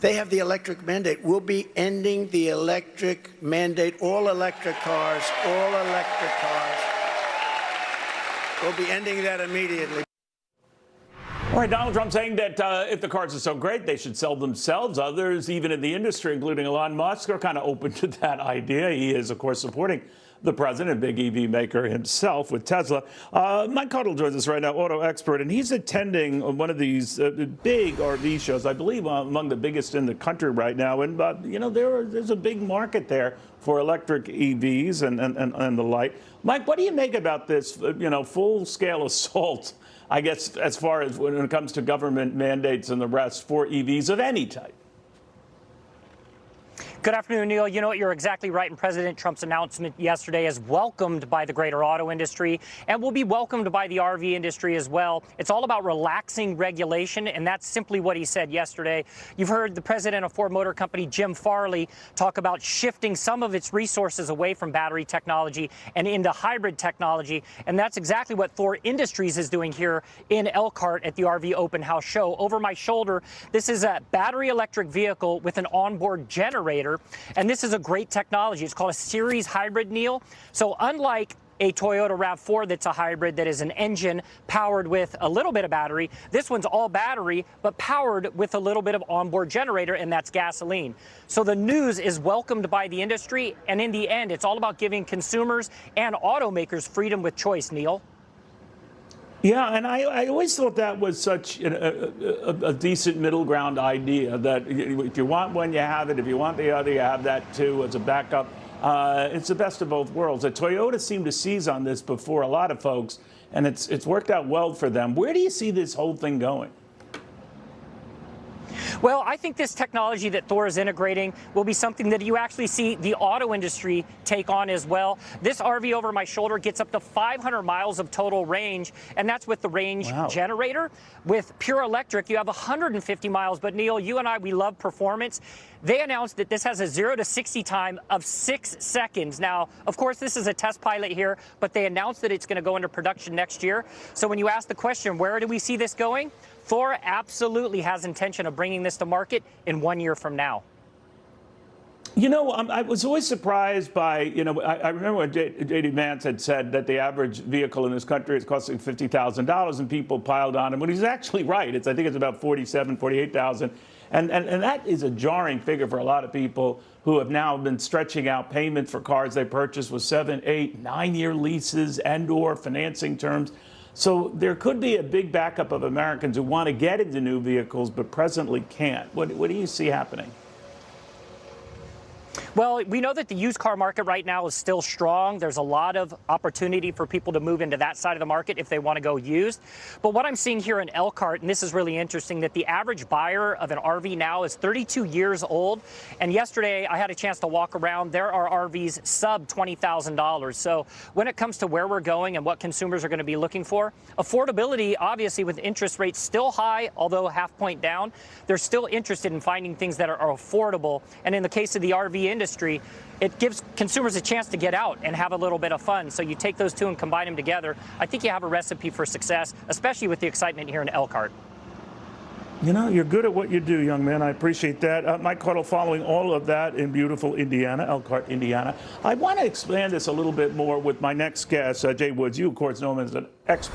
They have the electric mandate. We'll be ending the electric mandate. All electric cars, all electric cars. We'll be ending that immediately. All right, Donald Trump saying that if the cars are so great, they should sell themselves. Others, even in the industry, including Elon Musk, are kind of open to that idea. He is, of course, supporting the president, big EV maker himself with Tesla. Mike Caudill joins us right now, auto expert, and he's attending one of these big RV shows, I believe among the biggest in the country right now. And, you know, there's a big market there for electric EVs and the like. Mike, what do you make about this, you know, full-scale assault, I guess, as far as when it comes to government mandates and the rest for EVs of any type? Good afternoon, Neil. You know what? You're exactly right. And President Trump's announcement yesterday is welcomed by the greater auto industry and will be welcomed by the RV industry as well. It's all about relaxing regulation, and that's simply what he said yesterday. You've heard the president of Ford Motor Company, Jim Farley, talk about shifting some of its resources away from battery technology and into hybrid technology. And that's exactly what Thor Industries is doing here in Elkhart at the RV Open House show. Over my shoulder, this is a battery electric vehicle with an onboard generator. And this is a great technology. It's called a series hybrid, Neil. So unlike a Toyota RAV4 that's a hybrid that is an engine powered with a little bit of battery, this one's all battery but powered with a little bit of onboard generator, and that's gasoline. So the news is welcomed by the industry, and in the end, it's all about giving consumers and automakers freedom with choice, Neil. Yeah, and I always thought that was such a decent middle ground idea, that if you want one, you have it. If you want the other, you have that too as a backup. It's the best of both worlds. Toyota seemed to seize on this before a lot of folks, and it's worked out well for them. Where do you see this whole thing going? Well, I think this technology that Thor is integrating will be something that you actually see the auto industry take on as well. This RV over my shoulder gets up to 500 miles of total range, and that's with the range generator. With pure electric, you have 150 miles. But Neil, you and I, we love performance. They announced that this has a 0 to 60 time of 6 seconds. Now, of course, this is a test pilot here, but they announced that it's going to go into production next year. So when you ask the question, where do we see this going? Thor absolutely has intention of bringing this to market in 1 year from now. You know, I was always surprised by, you know, I remember when J.D. Vance had said that the average vehicle in this country is costing $50,000, and people piled on him. When he's actually right, I think it's about $47,000, $48,000. And that is a jarring figure for a lot of people who have now been stretching out payments for cars they purchased with 7, 8, 9-year leases and/or financing terms. So there could be a big backup of Americans who want to get into new vehicles but presently can't. What do you see happening? Well, we know that the used car market right now is still strong. There's a lot of opportunity for people to move into that side of the market if they want to go used. But what I'm seeing here in Elkhart, and this is really interesting, that the average buyer of an RV now is 32 years old. And yesterday I had a chance to walk around. There are RVs sub $20,000. So when it comes to where we're going and what consumers are going to be looking for, affordability, obviously with interest rates still high, although half point down, they're still interested in finding things that are affordable. And in the case of the RV industry, it gives consumers a chance to get out and have a little bit of fun. So you take those two and combine them together. I think you have a recipe for success, especially with the excitement here in Elkhart. You know, you're good at what you do, young man. I appreciate that. Mike Caudill following all of that in beautiful Indiana, Elkhart, Indiana. I want to expand this a little bit more with my next guest, Jay Woods. You, of course, know him as an expert.